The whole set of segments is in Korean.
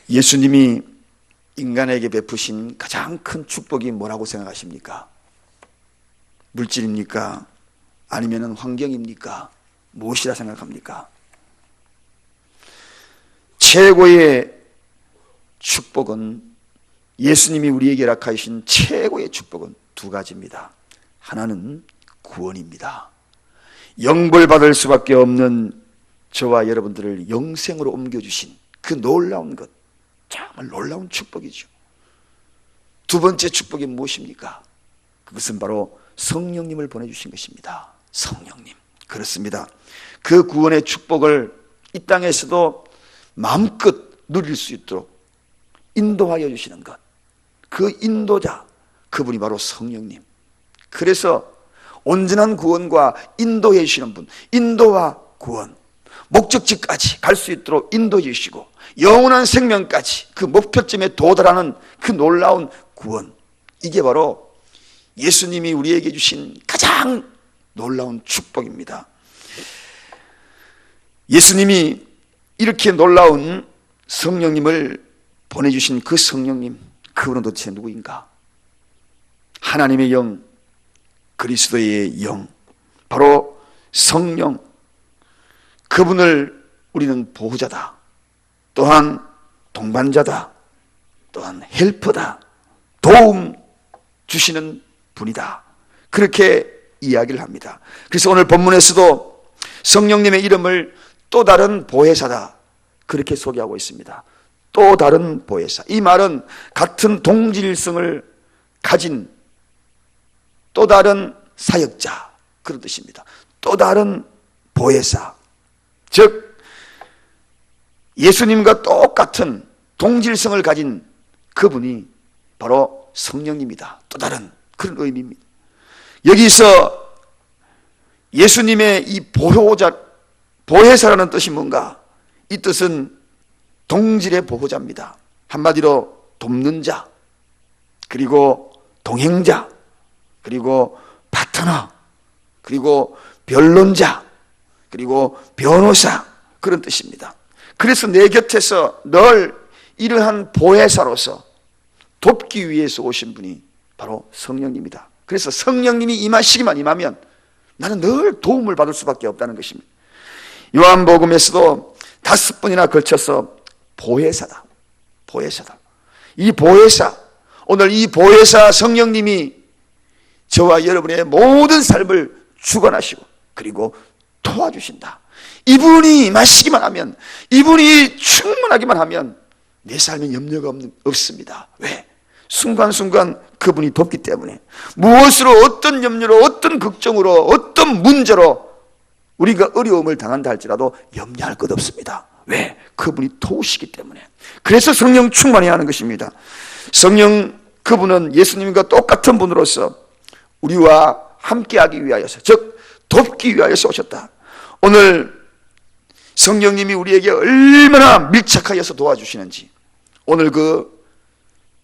예수님이 인간에게 베푸신 가장 큰 축복이 뭐라고 생각하십니까? 물질입니까? 아니면 환경입니까? 무엇이라 생각합니까? 최고의 축복은, 예수님이 우리에게 허락하신 최고의 축복은 두 가지입니다. 하나는 구원입니다. 영벌받을 수밖에 없는 저와 여러분들을 영생으로 옮겨주신 그 놀라운 것, 정말 놀라운 축복이죠. 두 번째 축복이 무엇입니까? 그것은 바로 성령님을 보내주신 것입니다. 성령님. 그렇습니다. 그 구원의 축복을 이 땅에서도 마음껏 누릴 수 있도록 인도하여 주시는 것, 그 인도자, 그분이 바로 성령님. 그래서 온전한 구원과 인도해 주시는 분, 인도와 구원, 목적지까지 갈 수 있도록 인도해 주시고 영원한 생명까지 그 목표점에 도달하는 그 놀라운 구원, 이게 바로 예수님이 우리에게 주신 가장 놀라운 축복입니다. 예수님이 이렇게 놀라운 성령님을 보내주신 그 성령님, 그분은 도대체 누구인가? 하나님의 영, 그리스도의 영, 바로 성령, 그분을 우리는 보호자다, 또한 동반자다, 또한 헬퍼다, 도움 주시는 분이다, 그렇게 이야기를 합니다. 그래서 오늘 본문에서도 성령님의 이름을 또 다른 보혜사다, 그렇게 소개하고 있습니다. 또 다른 보혜사. 이 말은 같은 동질성을 가진 또 다른 사역자, 그런 뜻입니다. 또 다른 보혜사, 즉 예수님과 똑같은 동질성을 가진 그분이 바로 성령님이다. 또 다른 그런 의미입니다. 여기서 예수님의 이 보호자, 보혜사라는 뜻이 뭔가? 이 뜻은 동질의 보호자입니다. 한마디로 돕는 자, 그리고 동행자, 그리고 파트너, 그리고 변론자, 그리고 변호사, 그런 뜻입니다. 그래서 내 곁에서 늘 이러한 보혜사로서 돕기 위해서 오신 분이 바로 성령님이다. 그래서 성령님이 임하시기만 임하면 나는 늘 도움을 받을 수밖에 없다는 것입니다. 요한복음에서도 5번이나 걸쳐서 보혜사다, 보혜사다. 이 보혜사, 오늘 이 보혜사 성령님이 저와 여러분의 모든 삶을 주관하시고 그리고 도와주신다. 이분이 마시기만 하면, 이분이 충만하기만 하면 내 삶에 염려가 없습니다. 왜? 순간순간 그분이 돕기 때문에. 무엇으로, 어떤 염려로, 어떤 걱정으로, 어떤 문제로 우리가 어려움을 당한다 할지라도 염려할 것 없습니다. 왜? 그분이 도우시기 때문에. 그래서 성령 충만해야 하는 것입니다. 성령, 그분은 예수님과 똑같은 분으로서 우리와 함께하기 위하여서, 즉 돕기 위하여서 오셨다. 오늘 성령님이 우리에게 얼마나 밀착하여서 도와주시는지, 오늘 그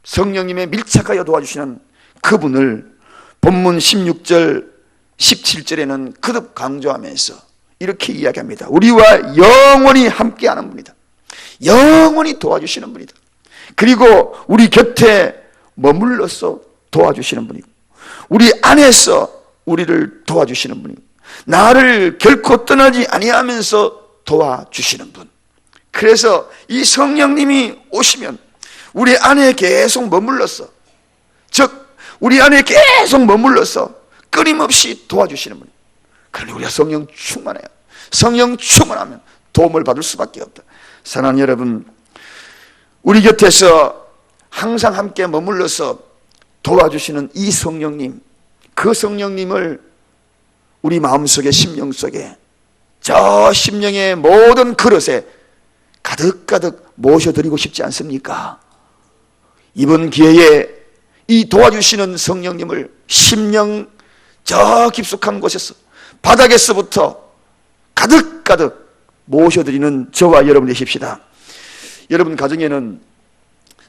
성령님의 밀착하여 도와주시는 그분을 본문 16절 17절에는 거듭 강조하면서 이렇게 이야기합니다. 우리와 영원히 함께하는 분이다. 영원히 도와주시는 분이다. 그리고 우리 곁에 머물러서 도와주시는 분이고, 우리 안에서 우리를 도와주시는 분이고, 나를 결코 떠나지 아니하면서 도와주시는 분. 그래서 이 성령님이 오시면 우리 안에 계속 머물러서, 즉 우리 안에 계속 머물러서 끊임없이 도와주시는 분. 그러니 우리가 성령 충만해요. 성령 충만하면 도움을 받을 수밖에 없다. 사랑하는 여러분, 우리 곁에서 항상 함께 머물러서 도와주시는 이 성령님, 그 성령님을 우리 마음속에, 심령 속에, 저 심령의 모든 그릇에 가득가득 모셔드리고 싶지 않습니까? 이번 기회에 이 도와주시는 성령님을 심령 저 깊숙한 곳에서, 바닥에서부터 가득가득 모셔드리는 저와 여러분 되십시다. 여러분 가정에는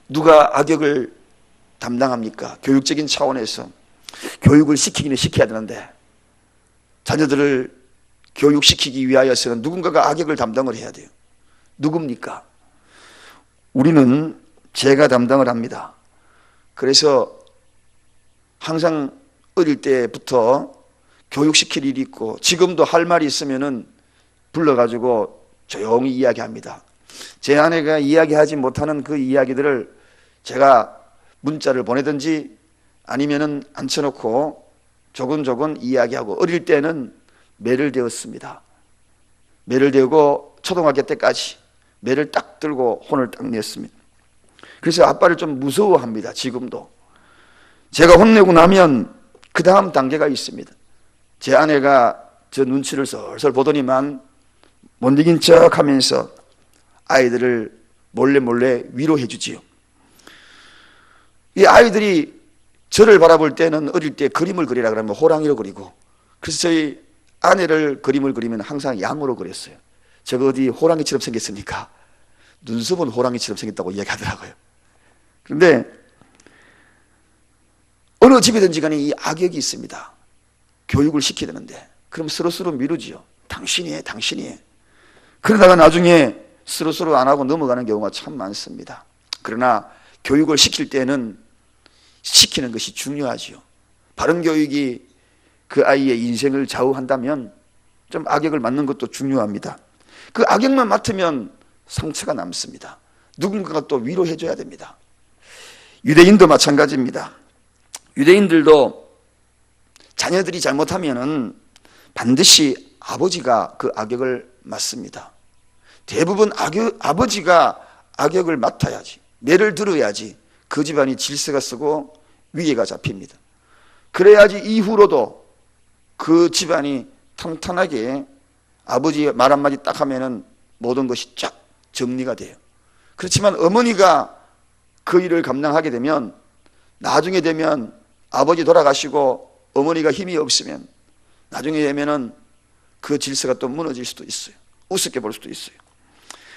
누가 악역을 담당합니까? 교육적인 차원에서 교육을 시키기는 시켜야 되는데, 자녀들을 교육시키기 위하여서는 누군가가 악역을 담당을 해야 돼요. 누굽니까? 우리는 제가 담당을 합니다. 그래서 항상 어릴 때부터 교육시킬 일이 있고 지금도 할 말이 있으면은 불러가지고 조용히 이야기합니다. 제 아내가 이야기하지 못하는 그 이야기들을 제가 문자를 보내든지 아니면은 앉혀놓고 조곤조곤 이야기하고, 어릴 때는 매를 대었습니다. 매를 대고 초등학교 때까지 매를 딱 들고 혼을 딱 냈습니다. 그래서 아빠를 좀 무서워합니다. 지금도. 제가 혼내고 나면 그 다음 단계가 있습니다. 제 아내가 저 눈치를 설설 보더니만 못 이긴 척 하면서 아이들을 몰래 위로해 주지요. 이 아이들이 저를 바라볼 때는 어릴 때 그림을 그리라 그러면 호랑이로 그리고, 그래서 저희 아내를 그림을 그리면 항상 양으로 그렸어요. 저거 어디 호랑이처럼 생겼으니까 눈썹은 호랑이처럼 생겼다고 이야기하더라고요. 그런데 어느 집이든지 간에 이 악역이 있습니다. 교육을 시켜야 되는데 그럼 서로 미루지요. 당신이 해. 그러다가 나중에 서로 안 하고 넘어가는 경우가 참 많습니다. 그러나 교육을 시킬 때는 시키는 것이 중요하지요. 바른 교육이 그 아이의 인생을 좌우한다면 좀 악역을 맡는 것도 중요합니다. 그 악역만 맡으면 상처가 남습니다. 누군가가 또 위로해 줘야 됩니다. 유대인도 마찬가지입니다. 유대인들도 자녀들이 잘못하면은 반드시 아버지가 그 악역을 맡습니다. 대부분 아버지가 악역을 맡아야지, 매를 들어야지 그 집안이 질서가 서고 위계가 잡힙니다. 그래야지 이후로도 그 집안이 탄탄하게, 아버지 말 한마디 딱 하면은 모든 것이 쫙 정리가 돼요. 그렇지만 어머니가 그 일을 감당하게 되면 나중에 되면 아버지 돌아가시고 어머니가 힘이 없으면 나중에 되면은 그 질서가 또 무너질 수도 있어요. 우습게 볼 수도 있어요.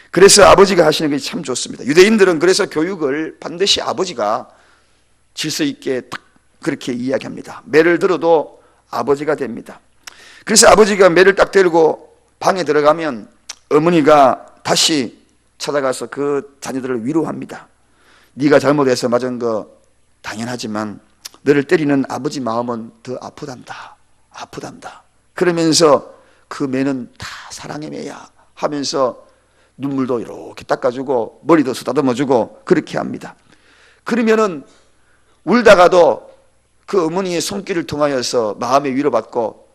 그래서 아버지가 하시는 것이 참 좋습니다. 유대인들은 그래서 교육을 반드시 아버지가 질서 있게 딱 그렇게 이야기합니다. 매를 들어도 아버지가 됩니다. 그래서 아버지가 매를 딱 들고 방에 들어가면 어머니가 다시 찾아가서 그 자녀들을 위로합니다. 네가 잘못해서 맞은 거 당연하지만 너를 때리는 아버지 마음은 더 아프단다. 그러면서 그 매는 다 사랑의 매야 하면서 눈물도 이렇게 닦아주고 머리도 쓰다듬어주고 그렇게 합니다. 그러면은 울다가도 그 어머니의 손길을 통하여서 마음의 위로받고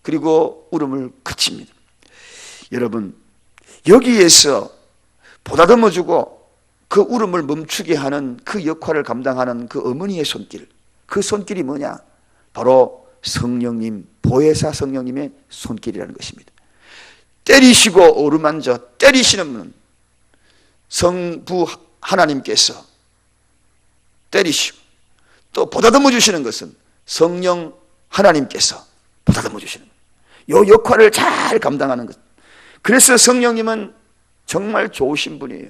그리고 울음을 그칩니다. 여러분, 여기에서 보다듬어주고 그 울음을 멈추게 하는 그 역할을 감당하는 그 어머니의 손길, 그 손길이 뭐냐? 바로 성령님, 보혜사 성령님의 손길이라는 것입니다. 때리시고 어루만져 때리시는 분은 성부 하나님께서 때리시고, 또 보다듬어 주시는 것은 성령 하나님께서 보다듬어 주시는 이 역할을 잘 감당하는 것. 그래서 성령님은 정말 좋으신 분이에요.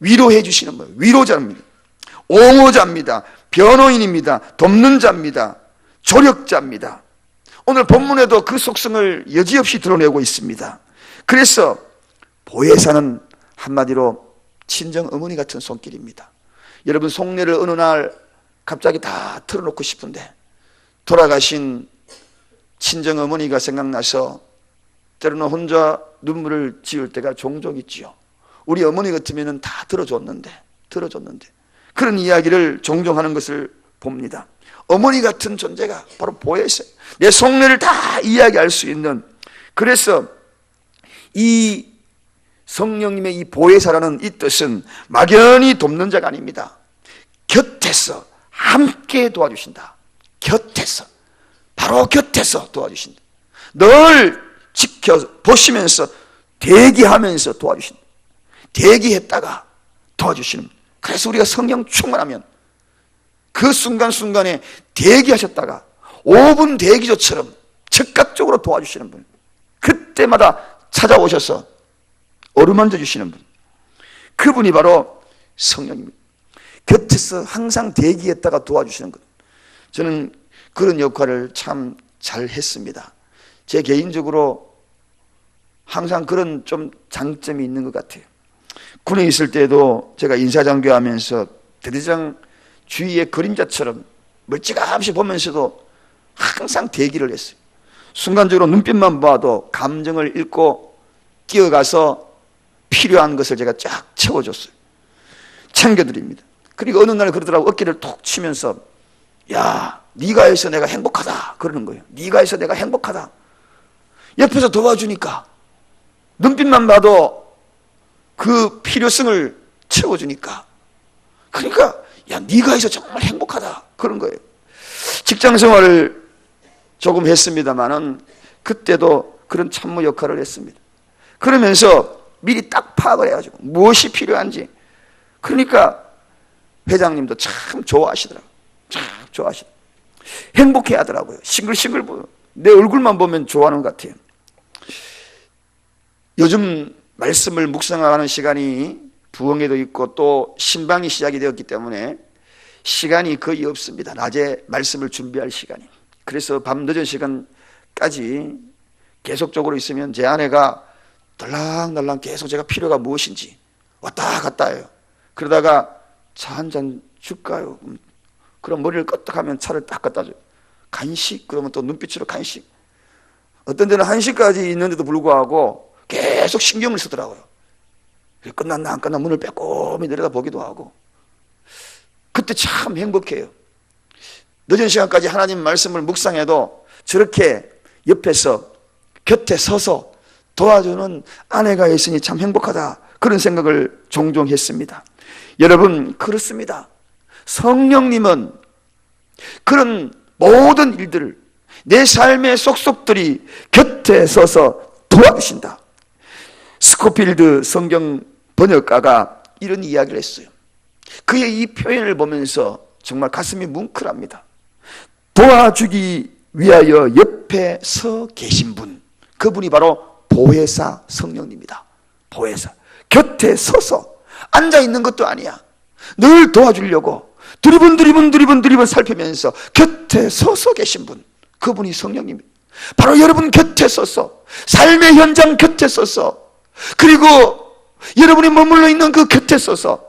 위로해 주시는 분, 위로자입니다. 옹호자입니다. 변호인입니다. 돕는 자입니다. 조력자입니다. 오늘 본문에도 그 속성을 여지없이 드러내고 있습니다. 그래서 보혜사는 한마디로 친정 어머니 같은 손길입니다. 여러분, 속내를 어느 날 갑자기 다 털어놓고 싶은데 돌아가신 친정 어머니가 생각나서 때로는 혼자 눈물을 지을 때가 종종 있지요. 우리 어머니 같으면 다 들어줬는데 그런 이야기를 종종 하는 것을 봅니다. 어머니 같은 존재가 바로 보혜사, 내 속내를 다 이야기할 수 있는. 그래서 이 성령님의 이 보혜사라는 이 뜻은 막연히 돕는 자가 아닙니다. 곁에서 함께 도와주신다. 곁에서, 바로 곁에서 도와주신다. 늘 지켜보시면서 대기하면서 도와주신다. 대기했다가 도와주시는. 그래서 우리가 성령 충만하면 그 순간순간에 대기하셨다가 5분 대기조처럼 즉각적으로 도와주시는 분, 그때마다 찾아오셔서 어루만져 주시는 분, 그분이 바로 성령입니다. 곁에서 항상 대기했다가 도와주시는 것. 저는 그런 역할을 참 잘했습니다. 제 개인적으로 항상 그런 좀 장점이 있는 것 같아요. 군에 있을 때도 제가 인사장교하면서 대대장 주위의 그림자처럼 멀찌감치 보면서도 항상 대기를 했어요. 순간적으로 눈빛만 봐도 감정을 읽고 뛰어가서 필요한 것을 제가 쫙 채워줬어요. 챙겨드립니다. 그리고 어느 날 그러더라고. 어깨를 툭 치면서 야, 네가 해서 내가 행복하다 그러는 거예요. 네가 해서 내가 행복하다. 옆에서 도와주니까 눈빛만 봐도 그 필요성을 채워주니까, 그러니까 야, 네가 해서 정말 행복하다 그런 거예요. 직장 생활을 조금 했습니다마는 그때도 그런 참모 역할을 했습니다. 그러면서 미리 딱 파악을 해가지고 무엇이 필요한지, 그러니까 회장님도 참 좋아하시더라고요. 참 좋아하시더라고요. 행복해 하더라고요. 싱글싱글 보여. 내 얼굴만 보면 좋아하는 것 같아요. 요즘 말씀을 묵상하는 시간이 부흥회도 있고 또 신방이 시작이 되었기 때문에 시간이 거의 없습니다. 낮에 말씀을 준비할 시간이. 그래서 밤 늦은 시간까지 계속적으로 있으면 제 아내가 덜랑덜랑 계속 제가 필요가 무엇인지 왔다 갔다 해요. 그러다가 차 한 잔 줄까요? 그럼 머리를 끄덕하면 차를 딱 갖다 줘요. 간식? 그러면 또 눈빛으로 간식. 어떤 데는 한시까지 있는데도 불구하고 계속 신경을 쓰더라고요. 끝났나 안 끝났나 문을 빼꼼히 내려다 보기도 하고. 그때 참 행복해요. 늦은 시간까지 하나님 말씀을 묵상해도 저렇게 옆에서 곁에 서서 도와주는 아내가 있으니 참 행복하다, 그런 생각을 종종 했습니다. 여러분, 그렇습니다. 성령님은 그런 모든 일들을, 내 삶의 속속들이 곁에 서서 도와주신다. 스코필드 성경 번역가가 이런 이야기를 했어요. 그의 이 표현을 보면서 정말 가슴이 뭉클합니다. 도와주기 위하여 옆에 서 계신 분, 그분이 바로 보혜사 성령님입니다. 보혜사. 곁에 서서 앉아있는 것도 아니야. 늘 도와주려고 두리번 살피면서 곁에 서서 계신 분, 그분이 성령님입니다. 바로 여러분 곁에 서서, 삶의 현장 곁에 서서, 그리고 여러분이 머물러 있는 그 곁에 서서,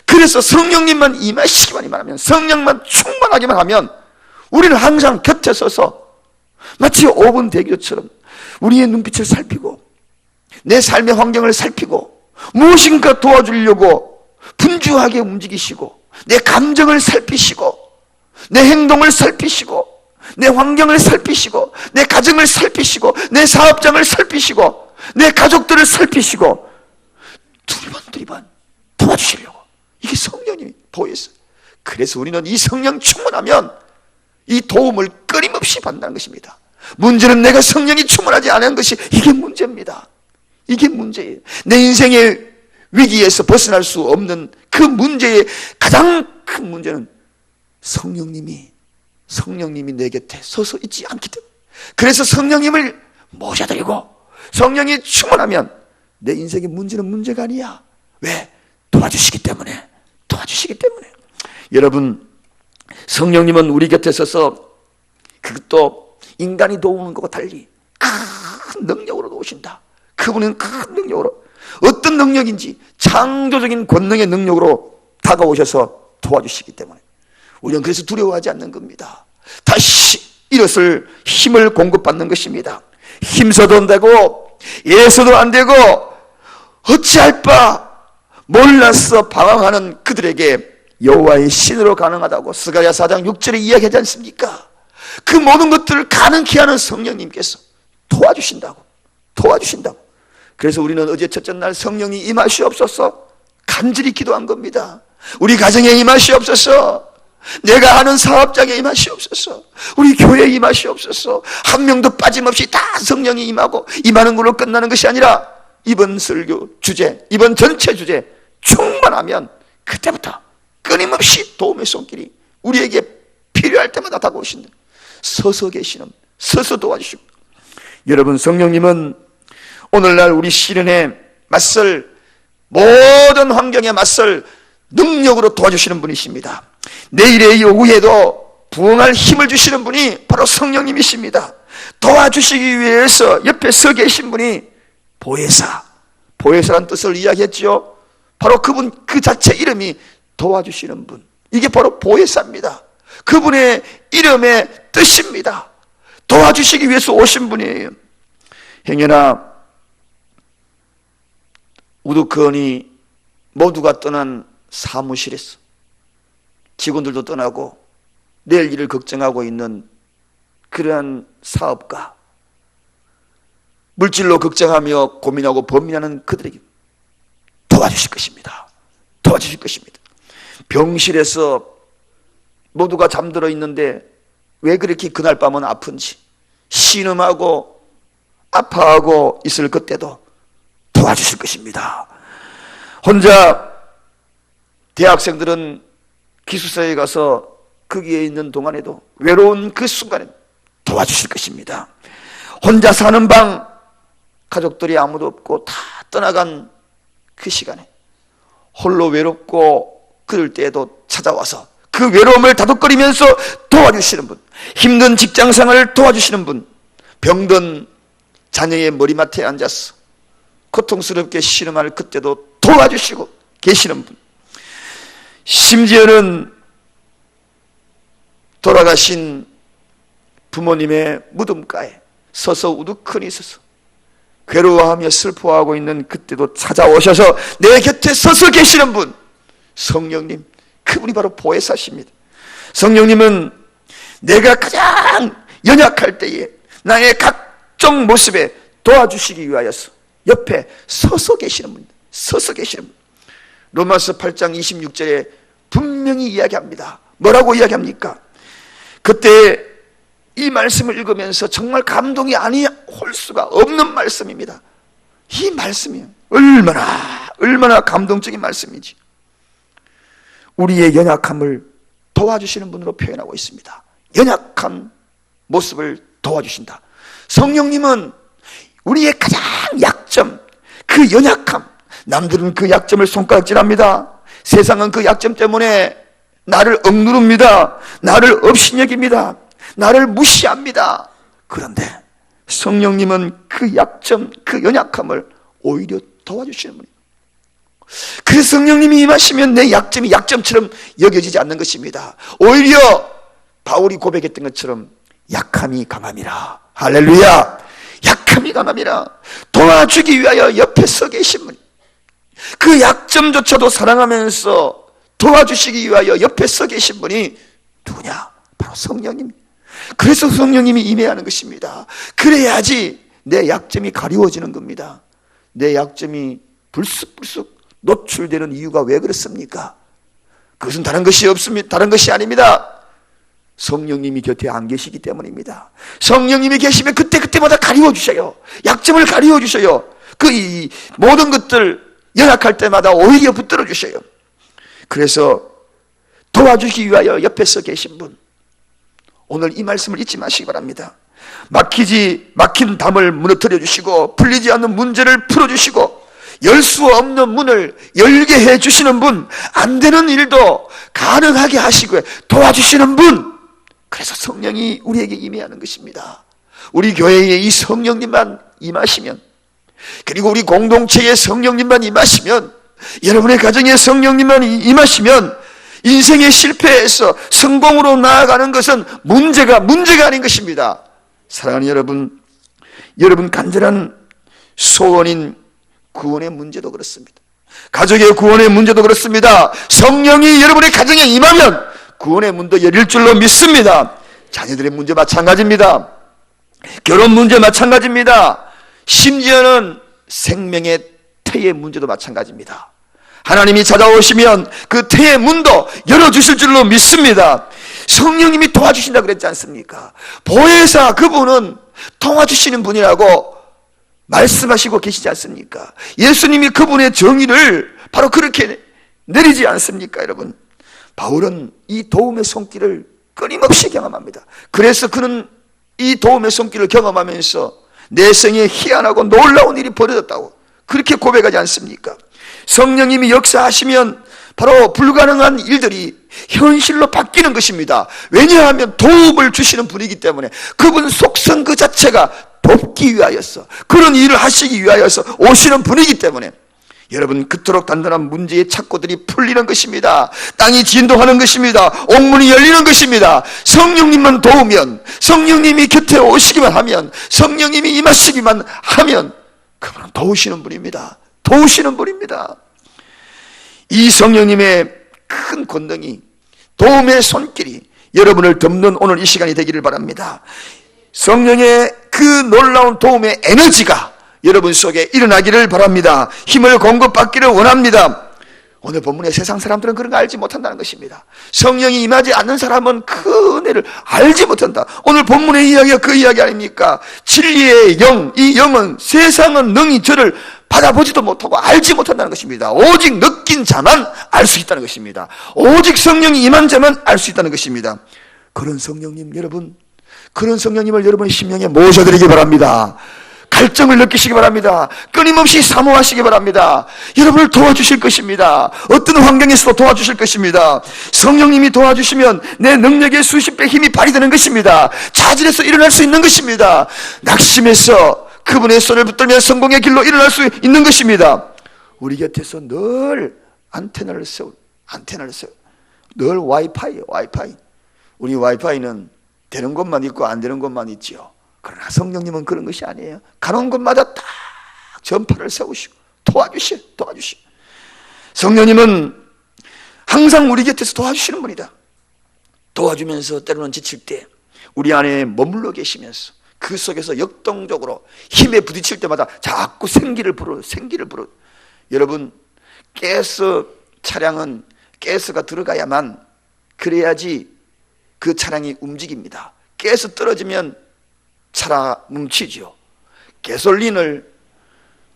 그래서 성령님만 임하시기만 하면, 성령만 충만하기만 하면 우리는 항상 곁에 서서 마치 5분 대교처럼 우리의 눈빛을 살피고 내 삶의 환경을 살피고 무엇인가 도와주려고 분주하게 움직이시고 내 감정을 살피시고 내 행동을 살피시고 내 환경을 살피시고 내 가정을 살피시고 내 사업장을 살피시고 내 가족들을 살피시고 두리번 도와주시려고, 이게 성령님이 보였어요. 그래서 우리는 이 성령 충만하면 이 도움을 끊임없이 받는다는 것입니다. 문제는 내가 성령이 충만하지 않은 것이, 이게 문제입니다. 이게 문제예요. 내 인생의 위기에서 벗어날 수 없는 그 문제의 가장 큰 문제는 성령님이 내 곁에 서서 있지 않기 때문에. 그래서 성령님을 모셔드리고 성령이 충만하면 내 인생의 문제는 문제가 아니야. 왜? 도와주시기 때문에. 여러분, 성령님은 우리 곁에 서서 그것도 인간이 도우는 것과 달리 큰 능력으로 도우신다. 그분은 큰 능력으로, 어떤 능력인지 창조적인 권능의 능력으로 다가오셔서 도와주시기 때문에 우리는 그래서 두려워하지 않는 겁니다. 다시 일어설 힘을 공급받는 것입니다. 힘써도 안 되고 예서도 안 되고 어찌할 바 몰라서 방황하는 그들에게 여호와의 신으로 가능하다고 스가랴 4장 6절에 이야기하지 않습니까? 그 모든 것들을 가능케 하는 성령님께서 도와주신다고. 그래서 우리는 어제 첫째 날 성령이 임하시옵소서 간절히 기도한 겁니다. 우리 가정에 임하시옵소서, 내가 하는 사업장에 임하시옵소서, 우리 교회에 임하시옵소서. 한 명도 빠짐없이 다 성령이 임하고, 임하는 걸로 끝나는 것이 아니라 이번 설교 주제, 이번 전체 주제 충만하면 그때부터 끊임없이 도움의 손길이 우리에게 필요할 때마다 다가오신다. 서서 계시는, 서서 도와주시고. 여러분, 성령님은 오늘날 우리 시련에 맞설, 모든 환경에 맞설 능력으로 도와주시는 분이십니다. 내일의 이 오후에도 부응할 힘을 주시는 분이 바로 성령님이십니다. 도와주시기 위해서 옆에 서 계신 분이 보혜사란 뜻을 이야기했죠. 바로 그분 그 자체 이름이 도와주시는 분, 이게 바로 보혜사입니다. 그분의 이름의 뜻입니다. 도와주시기 위해서 오신 분이에요. 행여나 우두커니 모두가 떠난 사무실에서 직원들도 떠나고 내일 일을 걱정하고 있는 그러한 사업가, 물질로 걱정하며 고민하고 범민하는 그들에게 도와주실 것입니다. 도와주실 것입니다. 병실에서 모두가 잠들어 있는데 왜 그렇게 그날 밤은 아픈지 신음하고 아파하고 있을 그때도 도와주실 것입니다. 혼자 대학생들은 기숙사에 가서 거기에 있는 동안에도 외로운 그 순간에 도와주실 것입니다. 혼자 사는 방, 가족들이 아무도 없고 다 떠나간 그 시간에 홀로 외롭고 그럴 때에도 찾아와서 그 외로움을 다독거리면서 도와주시는 분, 힘든 직장생활을 도와주시는 분, 병든 자녀의 머리맡에 앉아서 고통스럽게 신음할 그때도 도와주시고 계시는 분, 심지어는 돌아가신 부모님의 무덤가에 서서 우두커니 있어서 괴로워하며 슬퍼하고 있는 그때도 찾아오셔서 내 곁에 서서 계시는 분, 성령님, 그분이 바로 보혜사십니다. 성령님은 내가 가장 연약할 때에 나의 각종 모습에 도와주시기 위하여서 옆에 서서 계시는 분, 서서 계시는 분. 로마서 8장 26절에 분명히 이야기합니다. 뭐라고 이야기합니까? 그때 이 말씀을 읽으면서 정말 감동이 아니올 수가 없는 말씀입니다. 이 말씀이 얼마나 감동적인 말씀이지. 우리의 연약함을 도와주시는 분으로 표현하고 있습니다. 연약한 모습을 도와주신다. 성령님은 우리의 가장 약점, 그 연약함, 남들은 그 약점을 손가락질합니다. 세상은 그 약점 때문에 나를 억누릅니다. 나를 업신여깁니다. 나를 무시합니다. 그런데 성령님은 그 약점, 그 연약함을 오히려 도와주시는 분입니다. 그래서 성령님이 임하시면 내 약점이 약점처럼 여겨지지 않는 것입니다. 오히려 바울이 고백했던 것처럼 약함이 강함이라. 할렐루야. 약함이 강함이라. 도와주기 위하여 옆에 서 계신 분, 그 약점조차도 사랑하면서 도와주시기 위하여 옆에 서 계신 분이 누구냐? 바로 성령님. 그래서 성령님이 임해야 하는 것입니다. 그래야지 내 약점이 가리워지는 겁니다. 내 약점이 불쑥불쑥 노출되는 이유가 왜 그렇습니까? 그것은 다른 것이 없습니다. 다른 것이 아닙니다. 성령님이 곁에 안 계시기 때문입니다. 성령님이 계시면 그때마다 가리워 주셔요. 약점을 가리워 주셔요. 이 모든 것들 연약할 때마다 오히려 붙들어 주셔요. 그래서 도와주기 위하여 옆에 서 계신 분, 오늘 이 말씀을 잊지 마시기 바랍니다. 막힌 담을 무너뜨려 주시고 풀리지 않는 문제를 풀어 주시고 열 수 없는 문을 열게 해 주시는 분, 안 되는 일도 가능하게 하시고 도와주시는 분. 그래서 성령이 우리에게 임해하는 것입니다. 우리 교회에 이 성령님만 임하시면, 그리고 우리 공동체에 성령님만 임하시면, 여러분의 가정에 성령님만 임하시면 인생의 실패에서 성공으로 나아가는 것은 문제가 아닌 것입니다. 사랑하는 여러분 간절한 소원인 구원의 문제도 그렇습니다. 가족의 구원의 문제도 그렇습니다. 성령이 여러분의 가정에 임하면 구원의 문도 열릴 줄로 믿습니다. 자녀들의 문제 마찬가지입니다. 결혼 문제 마찬가지입니다. 심지어는 생명의 태의 문제도 마찬가지입니다. 하나님이 찾아오시면 그 태의 문도 열어주실 줄로 믿습니다. 성령님이 도와주신다 그랬지 않습니까? 보혜사, 그분은 도와주시는 분이라고 말씀하시고 계시지 않습니까? 예수님이 그분의 정의를 바로 그렇게 내리지 않습니까, 여러분? 바울은 이 도움의 손길을 끊임없이 경험합니다. 그래서 그는 이 도움의 손길을 경험하면서 내 생에 희한하고 놀라운 일이 벌어졌다고 그렇게 고백하지 않습니까? 성령님이 역사하시면 바로 불가능한 일들이 현실로 바뀌는 것입니다. 왜냐하면 도움을 주시는 분이기 때문에, 그분 속성 그 자체가 돕기 위하여서, 그런 일을 하시기 위하여서 오시는 분이기 때문에, 여러분, 그토록 단단한 문제의 착고들이 풀리는 것입니다. 땅이 진동하는 것입니다. 옥문이 열리는 것입니다. 성령님만 도우면, 성령님이 곁에 오시기만 하면, 성령님이 임하시기만 하면 그분은 도우시는 분입니다. 도우시는 분입니다. 이 성령님의 큰 권능이, 도움의 손길이 여러분을 덮는 오늘 이 시간이 되기를 바랍니다. 성령의 그 놀라운 도움의 에너지가 여러분 속에 일어나기를 바랍니다. 힘을 공급받기를 원합니다. 오늘 본문의 세상 사람들은 그런 거 알지 못한다는 것입니다. 성령이 임하지 않는 사람은 그 은혜를 알지 못한다. 오늘 본문의 이야기가 그 이야기 아닙니까? 진리의 영, 이 영은 세상은 능히 저를 받아보지도 못하고 알지 못한다는 것입니다. 오직 느낀 자만 알 수 있다는 것입니다. 오직 성령이 임한 자만 알 수 있다는 것입니다. 그런 성령님, 여러분, 그런 성령님을 여러분의 심령에 모셔드리기 바랍니다. 갈증을 느끼시기 바랍니다. 끊임없이 사모하시기 바랍니다. 여러분을 도와주실 것입니다. 어떤 환경에서도 도와주실 것입니다. 성령님이 도와주시면 내 능력의 수십 배 힘이 발휘되는 것입니다. 자질에서 일어날 수 있는 것입니다. 낙심해서 그분의 손을 붙들면 성공의 길로 일어날 수 있는 것입니다. 우리 곁에서 늘 안테나를 세워, 늘 와이파이예요. 와이파이. 우리 와이파이는 되는 것만 있고 안 되는 것만 있지요. 그러나 성령님은 그런 것이 아니에요. 가는 곳마다 딱 전파를 세우시고 도와주시오. 성령님은 항상 우리 곁에서 도와주시는 분이다. 도와주면서 때로는 지칠 때 우리 안에 머물러 계시면서 그 속에서 역동적으로 힘에 부딪힐 때마다 자꾸 생기를 불어. 여러분, 가스 차량은 가스가 들어가야만, 그래야지 그 차량이 움직입니다. 가스 떨어지면 차가 뭉치죠. 가솔린을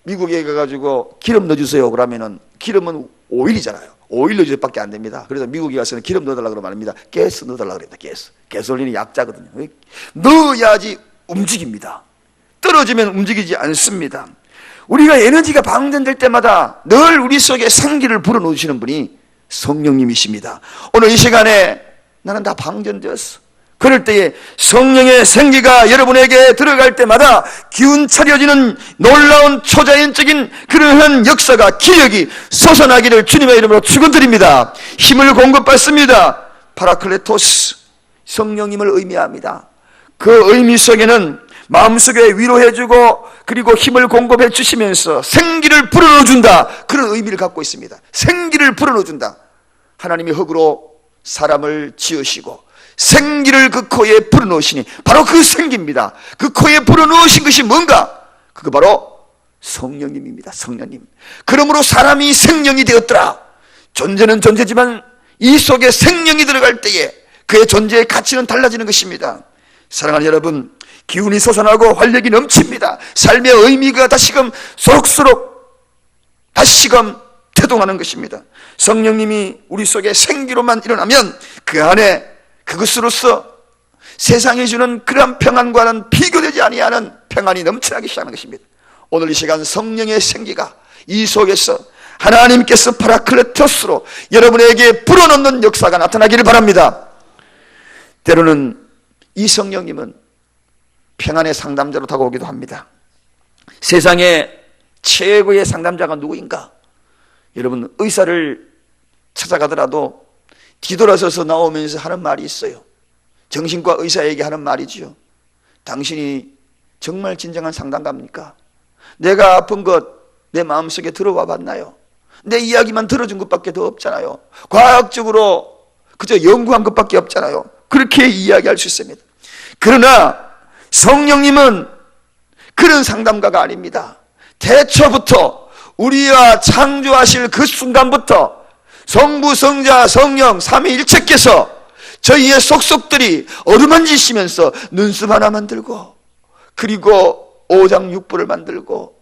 미국에 가가지고 기름 넣어주세요 그러면은 기름은 오일이잖아요. 오일 넣어줄 밖에 안 됩니다. 그래서 미국에 가서는 기름 넣어달라고 그러면 안 됩니다. 가스 넣어달라고 그럽니다. 가솔린이 약자거든요. 넣어야지 움직입니다. 떨어지면 움직이지 않습니다. 우리가 에너지가 방전될 때마다 늘 우리 속에 생기를 불어넣으시는 분이 성령님이십니다. 오늘 이 시간에 나는 다 방전되었어. 그럴 때에 성령의 생기가 여러분에게 들어갈 때마다 기운 차려지는 놀라운 초자연적인 그러한 역사가, 기력이 솟아나기를 주님의 이름으로 축원드립니다. 힘을 공급받습니다. 파라클레토스, 성령님을 의미합니다. 그 의미 속에는 마음속에 위로해주고 그리고 힘을 공급해 주시면서 생기를 불어넣어준다, 그런 의미를 갖고 있습니다. 생기를 불어넣어준다. 하나님이 흙으로 사람을 지으시고 생기를 그 코에 불어넣으시니 바로 그 생기입니다. 그 코에 불어넣으신 것이 뭔가? 그거 바로 성령님입니다. 성령님. 그러므로 사람이 생명이 되었더라. 존재는 존재지만 이 속에 생명이 들어갈 때에 그의 존재의 가치는 달라지는 것입니다. 사랑하는 여러분, 기운이 솟아나고 활력이 넘칩니다. 삶의 의미가 다시금 태동하는 것입니다. 성령님이 우리 속에 생기로만 일어나면 그 안에 그것으로서 세상이 주는 그러한 평안과는 비교되지 아니하는 평안이 넘쳐나기 시작하는 것입니다. 오늘 이 시간 성령의 생기가 이 속에서 하나님께서 파라클레토스로 여러분에게 불어넣는 역사가 나타나기를 바랍니다. 때로는 이 성령님은 평안의 상담자로 다가오기도 합니다. 세상에 최고의 상담자가 누구인가? 여러분, 의사를 찾아가더라도 뒤돌아서서 나오면서 하는 말이 있어요. 정신과 의사에게 하는 말이지요. 당신이 정말 진정한 상담가입니까? 내가 아픈 것 내 마음속에 들어와 봤나요? 내 이야기만 들어준 것밖에 더 없잖아요. 과학적으로 그저 연구한 것밖에 없잖아요. 그렇게 이야기할 수 있습니다. 그러나 성령님은 그런 상담가가 아닙니다. 태초부터 우리와 창조하실 그 순간부터 성부, 성자, 성령, 삼위일체께서 저희의 속속들이 어루만지시면서 눈썹 하나 만들고 그리고 오장육부를 만들고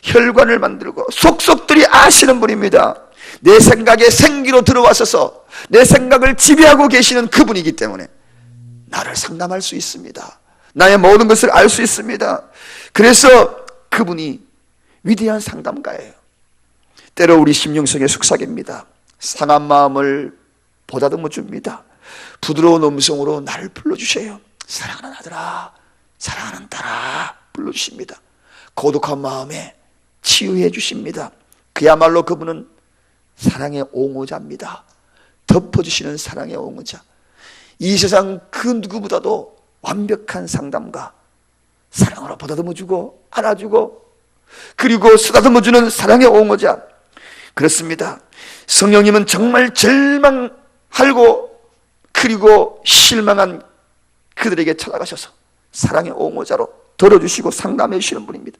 혈관을 만들고 속속들이 아시는 분입니다. 내 생각에 생기로 들어와서서 내 생각을 지배하고 계시는 그분이기 때문에 나를 상담할 수 있습니다. 나의 모든 것을 알 수 있습니다. 그래서 그분이 위대한 상담가예요. 때로 우리 심령 속에 속삭입니다. 상한 마음을 보다듬어 줍니다. 부드러운 음성으로 나를 불러주세요. 사랑하는 아들아, 사랑하는 딸아 불러주십니다. 고독한 마음에 치유해 주십니다. 그야말로 그분은 사랑의 옹호자입니다. 덮어주시는 사랑의 옹호자. 이 세상 그 누구보다도 완벽한 상담가, 사랑으로 보다듬어주고 안아주고 그리고 쓰다듬어주는 사랑의 옹호자. 그렇습니다. 성령님은 정말 절망하고 그리고 실망한 그들에게 찾아가셔서 사랑의 옹호자로 들어주시고 상담해 주시는 분입니다.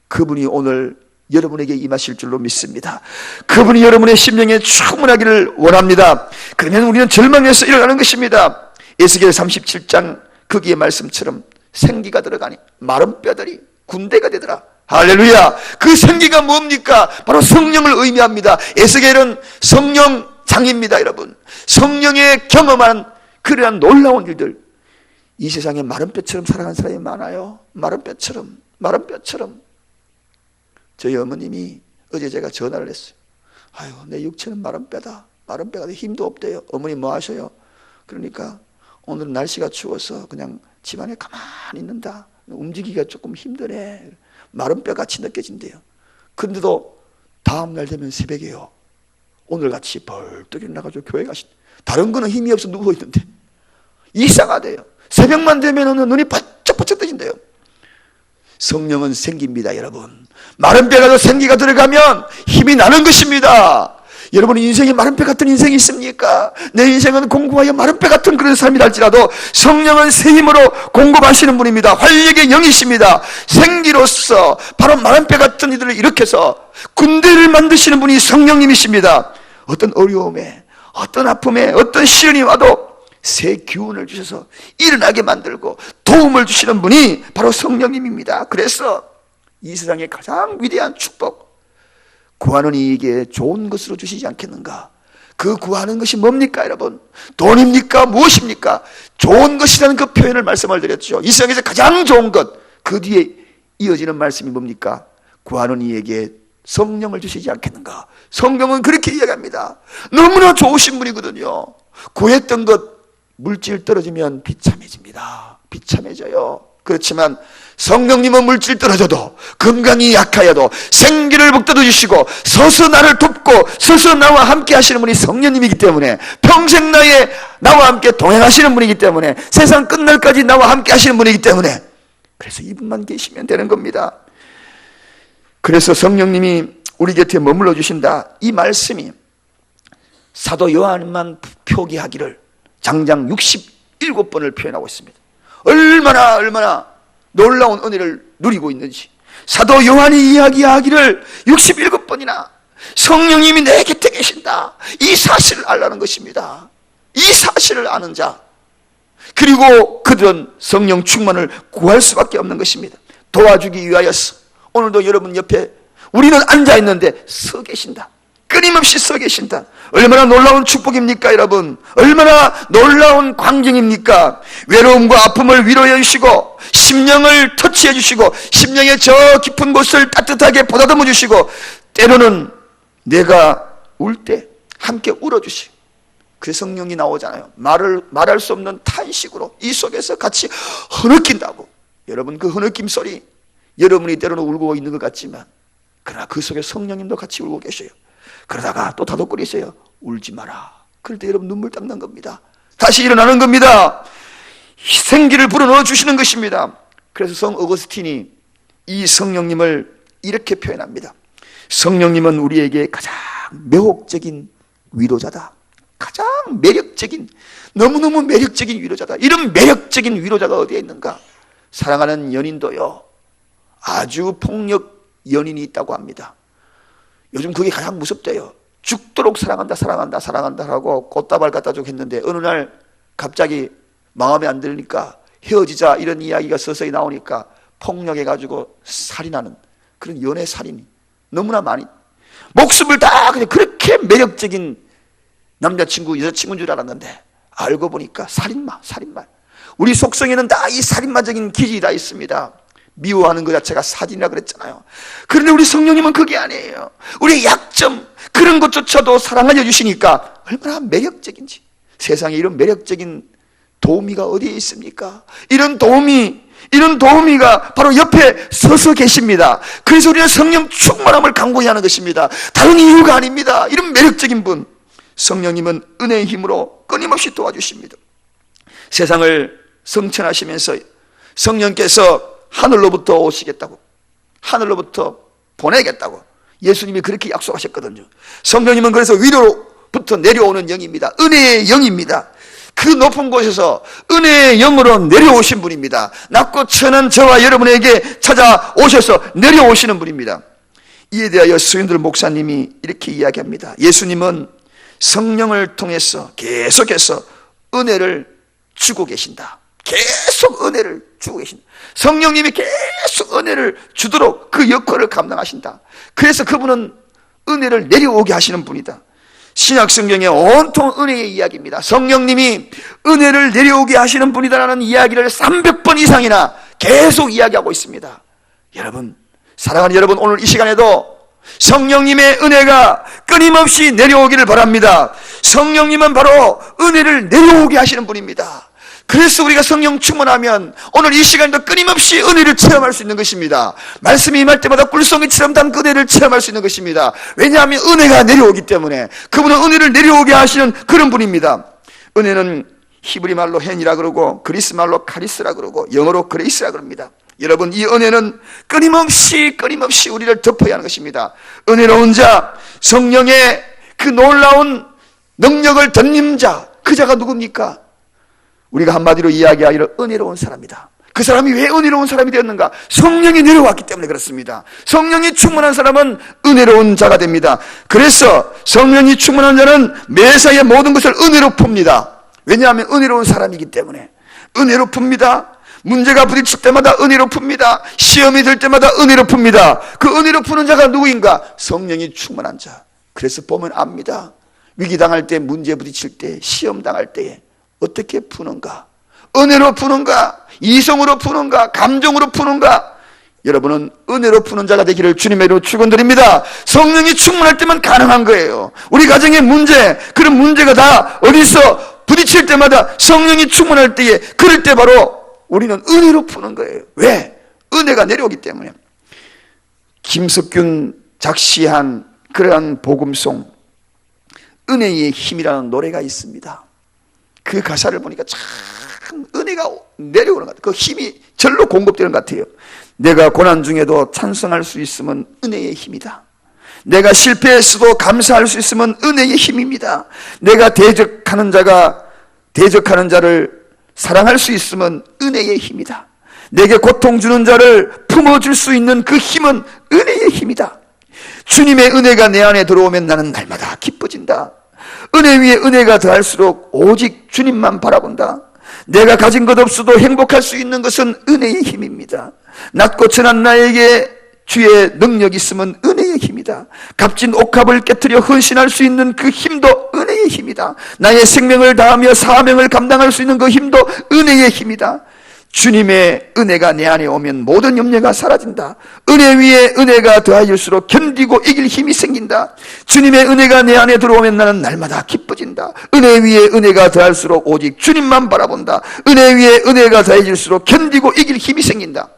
그분이 오늘 여러분에게 임하실 줄로 믿습니다. 그분이 여러분의 심령에 충만하기를 원합니다. 그러면 우리는 절망에서 일어나는 것입니다. 에스겔 37장 거기에 말씀처럼 생기가 들어가니 마른 뼈들이 군대가 되더라. 할렐루야. 그 생기가 뭡니까? 바로 성령을 의미합니다. 에스겔은 성령장입니다. 여러분, 성령의 경험한 그러한 놀라운 일들. 이 세상에 마른 뼈처럼 살아가는 사람이 많아요. 마른 뼈처럼. 저희 어머님이 어제 제가 전화를 했어요. 아유, 내 육체는 마른 뼈다. 마른 뼈가 힘도 없대요. 어머니 뭐 하셔요? 그러니까 오늘은 날씨가 추워서 그냥 집안에 가만히 있는다. 움직이기가 조금 힘드네. 마른 뼈같이 느껴진대요. 그런데도 다음날 되면 새벽에요, 오늘같이 벌떡 일어나가지고 교회 가신. 다른 거는 힘이 없어 누워있는데 이상하대요. 새벽만 되면 눈이 번쩍번쩍 뜨진대요. 성령은 생기입니다. 여러분, 마른 뼈가 생기가 들어가면 힘이 나는 것입니다. 여러분, 인생이 마른 뼈 같은 인생이 있습니까? 내 인생은 공고하여 마른 뼈 같은 그런 삶이라 할지라도 성령은 새 힘으로 공급하시는 분입니다. 활력의 영이십니다. 생기로서 바로 마른 뼈 같은 이들을 일으켜서 군대를 만드시는 분이 성령님이십니다. 어떤 어려움에, 어떤 아픔에, 어떤 시련이 와도 새 기운을 주셔서 일어나게 만들고 도움을 주시는 분이 바로 성령님입니다. 그래서 이 세상의 가장 위대한 축복, 구하는 이에게 좋은 것으로 주시지 않겠는가? 그 구하는 것이 뭡니까 여러분? 돈입니까? 무엇입니까? 좋은 것이라는 그 표현을 말씀을 드렸죠. 이 세상에서 가장 좋은 것, 그 뒤에 이어지는 말씀이 뭡니까? 구하는 이에게 성령을 주시지 않겠는가? 성경은 그렇게 이야기합니다. 너무나 좋으신 분이거든요. 구했던 것 물질 떨어지면 비참해집니다. 비참해져요. 그렇지만 성령님은 물질 떨어져도, 건강이 약하여도 생기를 북돋워 주시고 서서 나를 돕고 서서 나와 함께 하시는 분이 성령님이기 때문에, 평생 나와 함께 동행하시는 분이기 때문에, 세상 끝날까지 나와 함께 하시는 분이기 때문에, 그래서 이분만 계시면 되는 겁니다. 그래서 성령님이 우리 곁에 머물러 주신다, 이 말씀이 사도 요한만 표기하기를 장장 67번을 표현하고 있습니다. 얼마나 놀라운 은혜를 누리고 있는지 사도 요한이 이야기하기를 67번이나 성령님이 내 곁에 계신다, 이 사실을 알라는 것입니다. 이 사실을 아는 자, 그리고 그들은 성령 충만을 구할 수밖에 없는 것입니다. 도와주기 위하여서 오늘도 여러분 옆에 우리는 앉아있는데 서 계신다. 끊임없이 서 계신다. 얼마나 놀라운 축복입니까 여러분? 얼마나 놀라운 광경입니까? 외로움과 아픔을 위로해 주시고 심령을 터치해 주시고 심령의 저 깊은 곳을 따뜻하게 보다듬어 주시고 때로는 내가 울 때 함께 울어주시고, 그 성령이 나오잖아요. 말할 수 없는 탄식으로 이 속에서 같이 흐느낀다고. 여러분, 그 흐느낌 소리, 여러분이 때로는 울고 있는 것 같지만 그러나 그 속에 성령님도 같이 울고 계셔요. 그러다가 또 다독거리세요. 울지 마라. 그럴 때 여러분 눈물 닦는 겁니다. 다시 일어나는 겁니다. 생기를 불어넣어 주시는 것입니다. 그래서 성 어거스틴이 이 성령님을 이렇게 표현합니다. 성령님은 우리에게 가장 매혹적인 위로자다. 가장 매력적인, 너무너무 매력적인 위로자다. 이런 매력적인 위로자가 어디에 있는가? 사랑하는 연인도요, 아주 폭력 연인이 있다고 합니다. 요즘 그게 가장 무섭대요. 죽도록 사랑한다 하고 꽃다발 갖다 주고 했는데 어느 날 갑자기 마음에 안 들으니까 헤어지자 이런 이야기가 서서히 나오니까 폭력해가지고 살인하는 그런 연애 살인이 너무나 많이, 목숨을 다 그냥 그렇게 매력적인 남자친구 여자친구인 줄 알았는데 알고 보니까 살인마. 우리 속성에는 다 이 살인마적인 기질이 다 있습니다. 미워하는 것 자체가 사진이라 그랬잖아요. 그런데 우리 성령님은 그게 아니에요. 우리의 약점, 그런 것조차도 사랑하여 주시니까 얼마나 매력적인지. 세상에 이런 매력적인 도우미가 어디에 있습니까? 이런 도우미, 이런 도우미가 바로 옆에 서서 계십니다. 그래서 우리는 성령 충만함을 간구해야 하는 것입니다. 다른 이유가 아닙니다. 이런 매력적인 분, 성령님은 은혜의 힘으로 끊임없이 도와주십니다. 세상을 성천하시면서 성령께서 하늘로부터 오시겠다고, 하늘로부터 보내겠다고 예수님이 그렇게 약속하셨거든요. 성령님은 그래서 위로부터 내려오는 영입니다. 은혜의 영입니다. 그 높은 곳에서 은혜의 영으로 내려오신 분입니다. 낮고 천한 저와 여러분에게 찾아오셔서 내려오시는 분입니다. 이에 대하여 스윈들 목사님이 이렇게 이야기합니다. 예수님은 성령을 통해서 계속해서 은혜를 주고 계신다. 계속 은혜를 주고 계신다. 성령님이 계속 은혜를 주도록 그 역할을 감당하신다. 그래서 그분은 은혜를 내려오게 하시는 분이다. 신약 성경의 온통 은혜의 이야기입니다. 성령님이 은혜를 내려오게 하시는 분이다라는 이야기를 300번 이상이나 계속 이야기하고 있습니다. 여러분, 사랑하는 여러분, 오늘 이 시간에도 성령님의 은혜가 끊임없이 내려오기를 바랍니다. 성령님은 바로 은혜를 내려오게 하시는 분입니다. 그래서 우리가 성령 충만하면 오늘 이 시간도 끊임없이 은혜를 체험할 수 있는 것입니다. 말씀이 임할 때마다 꿀송이처럼 단 은혜를 체험할 수 있는 것입니다. 왜냐하면 은혜가 내려오기 때문에. 그분은 은혜를 내려오게 하시는 그런 분입니다. 은혜는 히브리 말로 헨이라 그러고 그리스 말로 카리스라 그러고 영어로 그레이스라 그럽니다. 여러분, 이 은혜는 끊임없이 우리를 덮어야 하는 것입니다. 은혜로운 자, 성령의 그 놀라운 능력을 덧입는 자, 그 자가 누굽니까? 우리가 한마디로 이야기하기를 은혜로운 사람이다. 그 사람이 왜 은혜로운 사람이 되었는가? 성령이 내려왔기 때문에 그렇습니다. 성령이 충만한 사람은 은혜로운 자가 됩니다. 그래서 성령이 충만한 자는 매사에 모든 것을 은혜로 풉니다. 왜냐하면 은혜로운 사람이기 때문에. 은혜로 풉니다. 문제가 부딪힐 때마다 은혜로 풉니다. 시험이 들 때마다 은혜로 풉니다. 그 은혜로 푸는 자가 누구인가? 성령이 충만한 자. 그래서 보면 압니다. 위기 당할 때, 문제 부딪힐 때, 시험 당할 때에 어떻게 푸는가? 은혜로 푸는가? 이성으로 푸는가? 감정으로 푸는가? 여러분은 은혜로 푸는 자가 되기를 주님의 이름으로 축원드립니다. 성령이 충만할 때만 가능한 거예요. 우리 가정의 문제, 그런 문제가 다 어디서 부딪힐 때마다 성령이 충만할 때에, 그럴 때 바로 우리는 은혜로 푸는 거예요. 왜? 은혜가 내려오기 때문에. 김석균 작시한 그러한 복음송, 은혜의 힘이라는 노래가 있습니다. 그 가사를 보니까 참 은혜가 내려오는 것 같아요. 그 힘이 절로 공급되는 것 같아요. 내가 고난 중에도 찬송할 수 있으면 은혜의 힘이다. 내가 실패했어도 감사할 수 있으면 은혜의 힘입니다. 내가 대적하는 자를 사랑할 수 있으면 은혜의 힘이다. 내게 고통 주는 자를 품어줄 수 있는 그 힘은 은혜의 힘이다. 주님의 은혜가 내 안에 들어오면 나는 날마다 기뻐진다. 은혜 위에 은혜가 더할수록 오직 주님만 바라본다. 내가 가진 것 없어도 행복할 수 있는 것은 은혜의 힘입니다. 낮고 천한 나에게 주의 능력이 있으면 은혜의 힘이다. 값진 옥합을 깨트려 헌신할 수 있는 그 힘도 은혜의 힘이다. 나의 생명을 다하며 사명을 감당할 수 있는 그 힘도 은혜의 힘이다. 주님의 은혜가 내 안에 오면 모든 염려가 사라진다. 은혜 위에 은혜가 더하일수록 견디고 이길 힘이 생긴다. 주님의 은혜가 내 안에 들어오면 나는 날마다 기뻐진다. 은혜 위에 은혜가 더할수록 오직 주님만 바라본다. 은혜 위에 은혜가 더해질수록 견디고 이길 힘이 생긴다.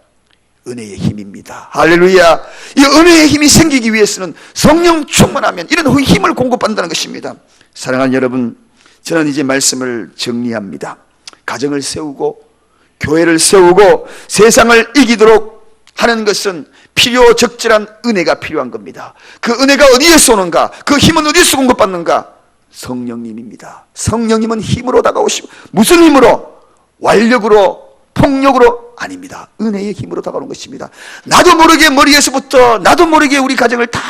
은혜의 힘입니다. 할렐루야. 이 은혜의 힘이 생기기 위해서는 성령 충만하면 이런 힘을 공급한다는 것입니다. 사랑하는 여러분, 저는 이제 말씀을 정리합니다. 가정을 세우고 교회를 세우고 세상을 이기도록 하는 것은 필요적절한 은혜가 필요한 겁니다. 그 은혜가 어디에서 오는가? 그 힘은 어디서 공급받는가? 성령님입니다. 성령님은 힘으로 다가오시고, 무슨 힘으로? 완력으로, 폭력으로? 아닙니다. 은혜의 힘으로 다가오는 것입니다. 나도 모르게 머리에서부터 나도 모르게 우리 가정을 다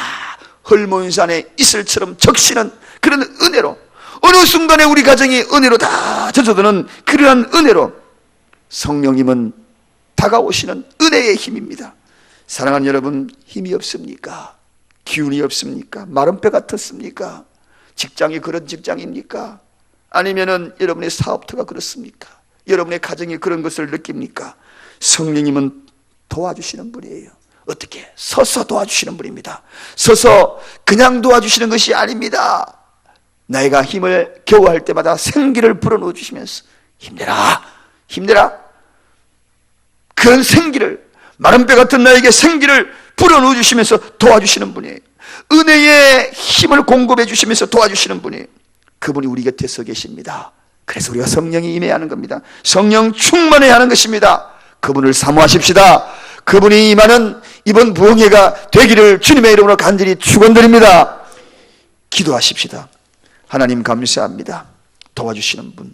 헐몬산의 이슬처럼 적시는 그런 은혜로, 어느 순간에 우리 가정이 은혜로 다 젖어드는 그러한 은혜로 성령님은 다가오시는 은혜의 힘입니다. 사랑하는 여러분, 힘이 없습니까? 기운이 없습니까? 마른 뼈 같았습니까? 직장이 그런 직장입니까? 아니면은 여러분의 사업터가 그렇습니까? 여러분의 가정이 그런 것을 느낍니까? 성령님은 도와주시는 분이에요. 어떻게? 서서 도와주시는 분입니다. 서서 그냥 도와주시는 것이 아닙니다. 내가 힘을 겨워할 때마다 생기를 불어넣어 주시면서 힘내라, 힘내라. 그런 생기를, 마른 뼈 같은 나에게 생기를 불어넣어 주시면서 도와주시는 분이에요. 은혜의 힘을 공급해 주시면서 도와주시는 분이에요. 그분이 우리 곁에 서 계십니다. 그래서 우리가 성령이 임해야 하는 겁니다. 성령 충만해야 하는 것입니다. 그분을 사모하십시다. 그분이 임하는 이번 부흥회가 되기를 주님의 이름으로 간절히 축원드립니다. 기도하십시다. 하나님 감사합니다. 도와주시는 분,